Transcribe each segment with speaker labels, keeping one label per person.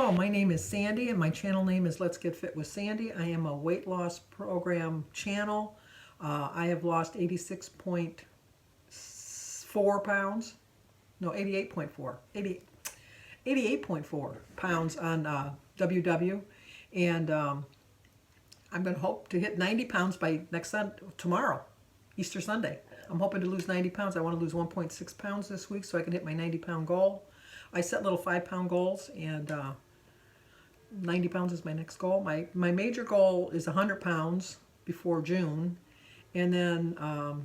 Speaker 1: Hello, my name is Sandy and my channel name is Let's Get Fit with Sandy. I am a weight loss program channel. I have lost 86.4 pounds. No, 88.4. 88.4 pounds on WW. And I'm going to hope to hit 90 pounds by tomorrow, Easter Sunday. I'm hoping to lose 90 pounds. I want to lose 1.6 pounds this week so I can hit my 90-pound goal. I set little 5-pound goals, and 90 pounds is my next goal. My major goal is 100 pounds before June, and then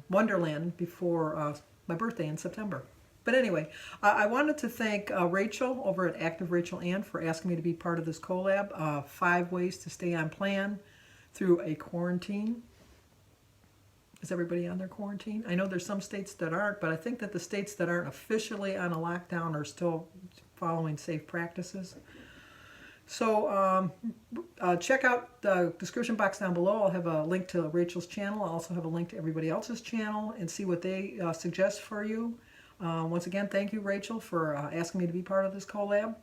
Speaker 1: Wonderland before my birthday in September. But anyway, I wanted to thank Rachel over at Active Rachel Ann for asking me to be part of this collab. 5 ways to stay on plan through a quarantine. Is everybody on their quarantine? I know there's some states that aren't, but I think that the states that aren't officially on a lockdown are still following safe practices. So check out the description box down below. I'll have a link to Rachel's channel. I'll also have a link to everybody else's channel and see what they suggest for you. Once again, thank you, Rachel, for asking me to be part of this collab.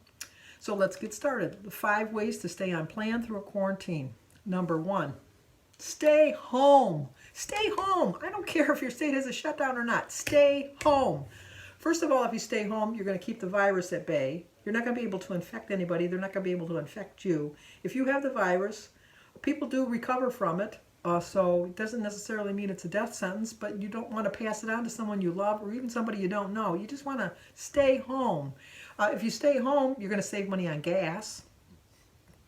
Speaker 1: So let's get started. The 5 ways to stay on plan through a quarantine. Number 1. Stay home. Stay home. I don't care if your state has a shutdown or not. Stay home. First of all, if you stay home, you're going to keep the virus at bay. You're not going to be able to infect anybody. They're not going to be able to infect you. If you have the virus, people do recover from it. So it doesn't necessarily mean it's a death sentence, but you don't want to pass it on to someone you love or even somebody you don't know. You just want to stay home. If you stay home, you're going to save money on gas.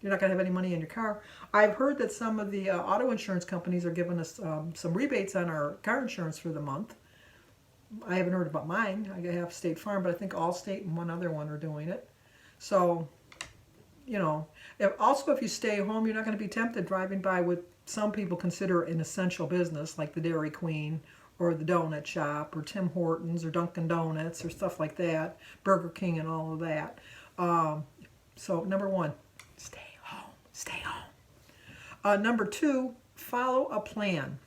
Speaker 1: You're not going to have any money in your car. I've heard that some of the auto insurance companies are giving us some rebates on our car insurance for the month. I haven't heard about mine. I have State Farm, but I think Allstate and one other one are doing it. So, you know, if you stay home, you're not going to be tempted driving by what some people consider an essential business, like the Dairy Queen or the donut shop or Tim Hortons or Dunkin' Donuts or stuff like that, Burger King and all of that. So, number 1, stay home. Stay home. Number 2, follow a plan.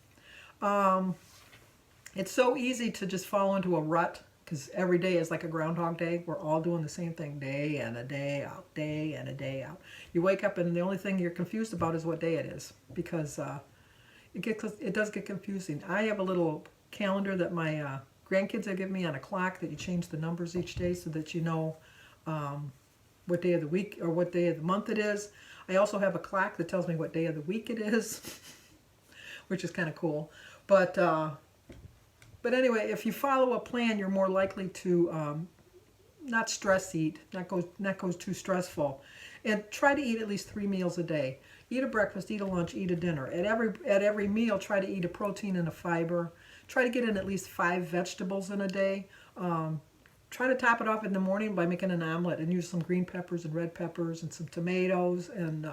Speaker 1: It's so easy to just fall into a rut because every day is like a Groundhog Day. We're all doing the same thing day in a day out, day in a day out. You wake up and the only thing you're confused about is what day it is because it does get confusing. I have a little calendar that my grandkids have given me on a clock that you change the numbers each day so that you know what day of the week or what day of the month it is. I also have a clock that tells me what day of the week it is, which is kind of cool. But anyway, if you follow a plan, you're more likely to not stress eat, not go too stressful, and try to eat at least 3 meals a day. Eat a breakfast, eat a lunch, eat a dinner. At every meal, try to eat a protein and a fiber. Try to get in at least 5 vegetables in a day. Try to top it off in the morning by making an omelet and use some green peppers and red peppers and some tomatoes and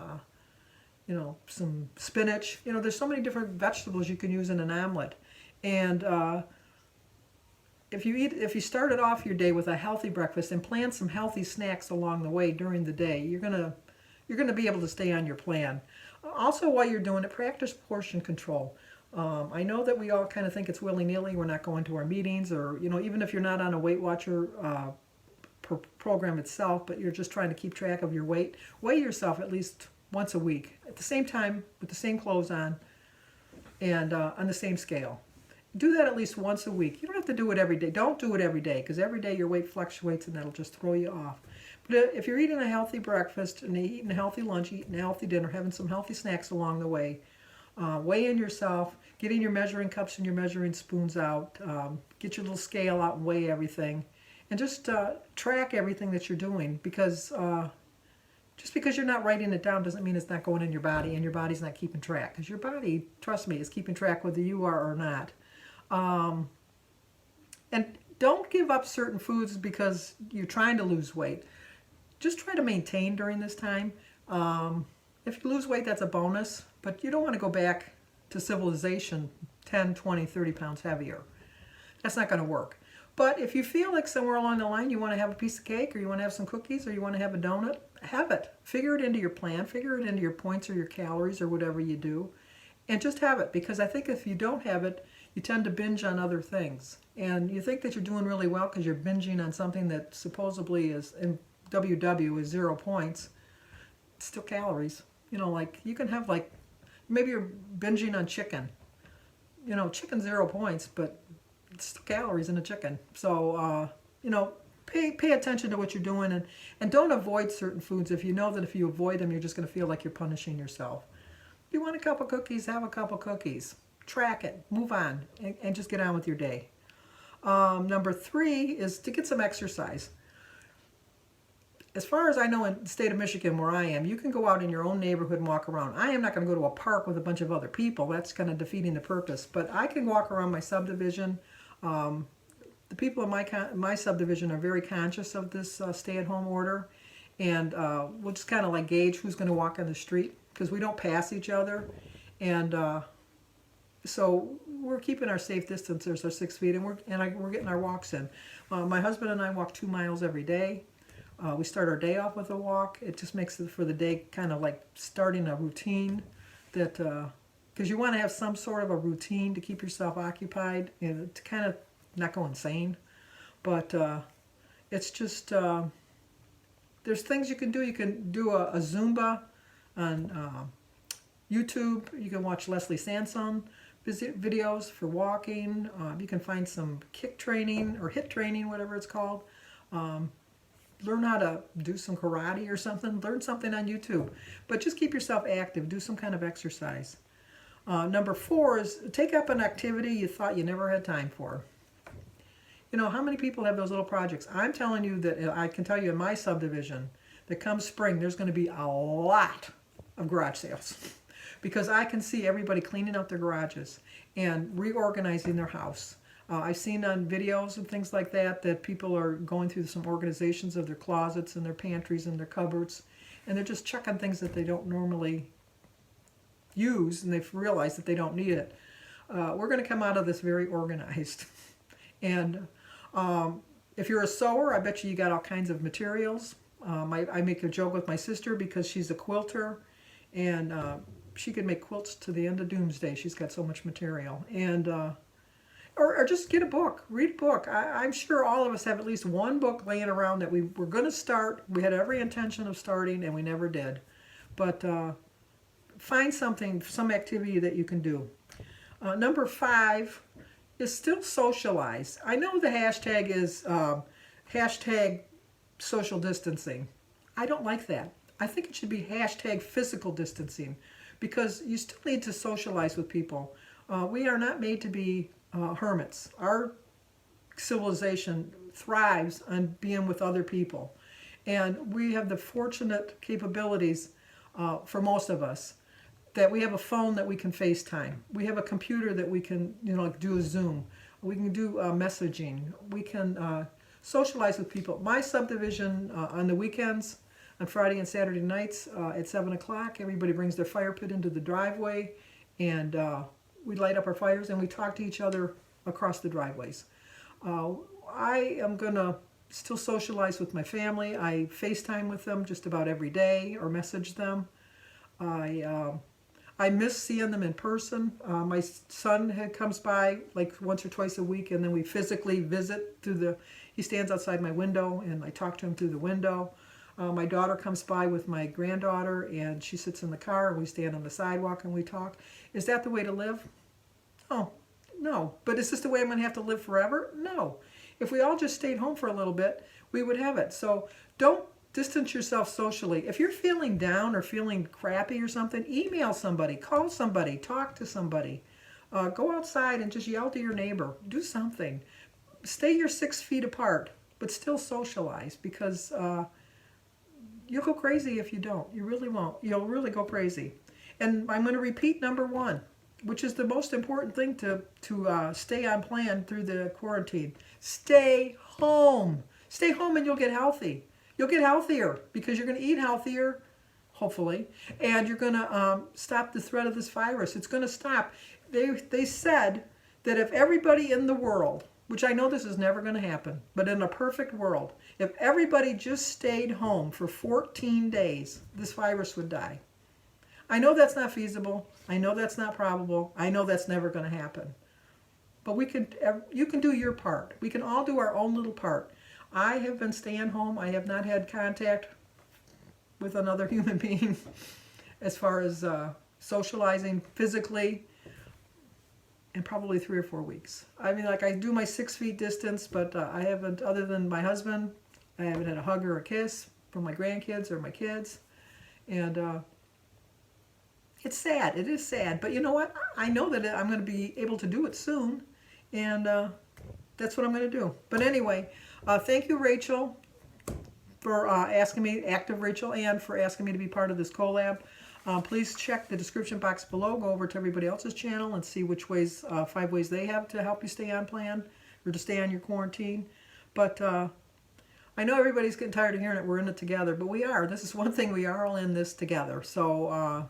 Speaker 1: you know, some spinach. You know, there's so many different vegetables you can use in an omelet. And if you started off your day with a healthy breakfast and plan some healthy snacks along the way during the day, you're gonna be able to stay on your plan. Also, while you're doing it, practice portion control. I know that we all kind of think it's willy-nilly. We're not going to our meetings, or you know, even if you're not on a Weight Watcher program itself, but you're just trying to keep track of your weight, weigh yourself at least once a week at the same time with the same clothes on and on the same scale. Do that at least once a week. You don't have to do it every day. Don't do it every day because every day your weight fluctuates and that'll just throw you off. But if you're eating a healthy breakfast and eating a healthy lunch, eating a healthy dinner, having some healthy snacks along the way, weigh in yourself, getting your measuring cups and your measuring spoons out, get your little scale out and weigh everything, and just track everything that you're doing because just because you're not writing it down doesn't mean it's not going in your body and your body's not keeping track because your body, trust me, is keeping track whether you are or not. And don't give up certain foods because you're trying to lose weight. Just try to maintain during this time. If you lose weight, that's a bonus, but you don't want to go back to civilization 10, 20, 30 pounds heavier. That's not going to work. But if you feel like somewhere along the line you want to have a piece of cake or you want to have some cookies or you want to have a donut, have it. Figure it into your plan. Figure it into your points or your calories or whatever you do. And just have it, because I think if you don't have it, you tend to binge on other things. And you think that you're doing really well because you're binging on something that supposedly is in WW is 0 points. still calories. You know, like you can have like, maybe you're binging on chicken. You know, chicken 0 points, but it's still calories in a chicken. So, you know, pay attention to what you're doing, and don't avoid certain foods if you know that if you avoid them, you're just going to feel like you're punishing yourself. If you want a couple cookies, have a couple cookies. Track it, move on, and just get on with your day. Number 3 is to get some exercise. As far as I know, in the state of Michigan where I am, you can go out in your own neighborhood and walk around. I am not going to go to a park with a bunch of other people. That's kind of defeating the purpose. But I can walk around my subdivision. The people in my subdivision are very conscious of this stay-at-home order. And we'll just kind of like gauge who's going to walk on the street, because we don't pass each other. And so we're keeping our safe distance. There's our 6 feet, and we're getting our walks in. My husband and I walk 2 miles every day. We start our day off with a walk. It just makes it for the day kind of like starting a routine, that because you want to have some sort of a routine to keep yourself occupied and to kind of not go insane. But it's just there's things you can do. You can do a Zumba on YouTube. You can watch Leslie Sansone videos for walking. You can find some kick training or HIIT training, whatever it's called. Learn how to do some karate or something. Learn something on YouTube. But just keep yourself active. Do some kind of exercise. Number 4 is take up an activity you thought you never had time for. You know, how many people have those little projects? I'm telling you that I can tell you in my subdivision that come spring, there's going to be a lot of garage sales. Because I can see everybody cleaning out their garages and reorganizing their house. I've seen on videos and things like that people are going through some organizations of their closets and their pantries and their cupboards, and they're just checking things that they don't normally use, and they've realized that they don't need it. We're going to come out of this very organized. And if you're a sewer, I bet you got all kinds of materials. I make a joke with my sister because she's a quilter, and she could make quilts to the end of doomsday. She's got so much material. And or just get a book, read a book. I'm sure all of us have at least one book laying around that we were going to start. We had every intention of starting, and we never did. But find something, some activity that you can do. Number 5 is still socialize. I know the hashtag is hashtag social distancing. I don't like that. I think it should be hashtag physical distancing, because you still need to socialize with people. We are not made to be hermits. Our civilization thrives on being with other people. And we have the fortunate capabilities, for most of us, that we have a phone that we can FaceTime. We have a computer that we can, like do a Zoom. We can do messaging. We can socialize with people. My subdivision on the weekends, on Friday and Saturday nights at 7 o'clock, everybody brings their fire pit into the driveway, and we light up our fires and we talk to each other across the driveways. I am going to still socialize with my family. I FaceTime with them just about every day or message them. I miss seeing them in person. My son comes by like once or twice a week, and then we physically visit he stands outside my window and I talk to him through the window. My daughter comes by with my granddaughter, and she sits in the car and we stand on the sidewalk and we talk. Is that the way to live? Oh, no. But is this the way I'm going to have to live forever? No. If we all just stayed home for a little bit, we would have it. So don't distance yourself socially. If you're feeling down or feeling crappy or something, email somebody, call somebody, talk to somebody. Go outside and just yell to your neighbor. Do something. Stay your 6 feet apart, but still socialize, because you'll go crazy if you don't. You really won't. You'll really go crazy. And I'm going to repeat number 1, which is the most important thing to stay on plan through the quarantine. Stay home. Stay home and you'll get healthy. You'll get healthier because you're going to eat healthier, hopefully, and you're going to stop the threat of this virus. It's going to stop. They said that if everybody in the world, which I know this is never going to happen, but in a perfect world, if everybody just stayed home for 14 days, this virus would die. I know that's not feasible. I know that's not probable. I know that's never going to happen. But you can do your part. We can all do our own little part. I have been staying home. I have not had contact with another human being as far as socializing physically in probably 3 or 4 weeks. I mean, like I do my 6 feet distance, but I haven't, other than my husband, I haven't had a hug or a kiss from my grandkids or my kids. And it's sad. It is sad. But you know what? I know that I'm going to be able to do it soon. And that's what I'm going to do. But anyway, thank you, Rachel, for asking me, Active Rachel, and for asking me to be part of this collab. Please check the description box below. Go over to everybody else's channel and see which ways, 5 ways they have to help you stay on plan or to stay on your quarantine. But I know everybody's getting tired of hearing it. We're in it together, but we are. This is one thing. We are all in this together. So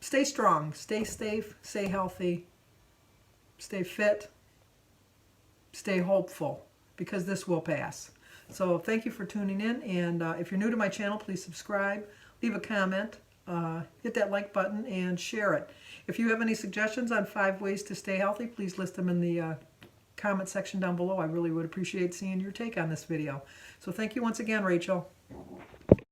Speaker 1: stay strong, stay safe, stay healthy, stay fit, stay hopeful, because this will pass. So thank you for tuning in. And if you're new to my channel, please subscribe, leave a comment. Hit that like button and share it. If you have any suggestions on 5 ways to stay healthy, please list them in the comment section down below. I really would appreciate seeing your take on this video. So thank you once again, Rachel.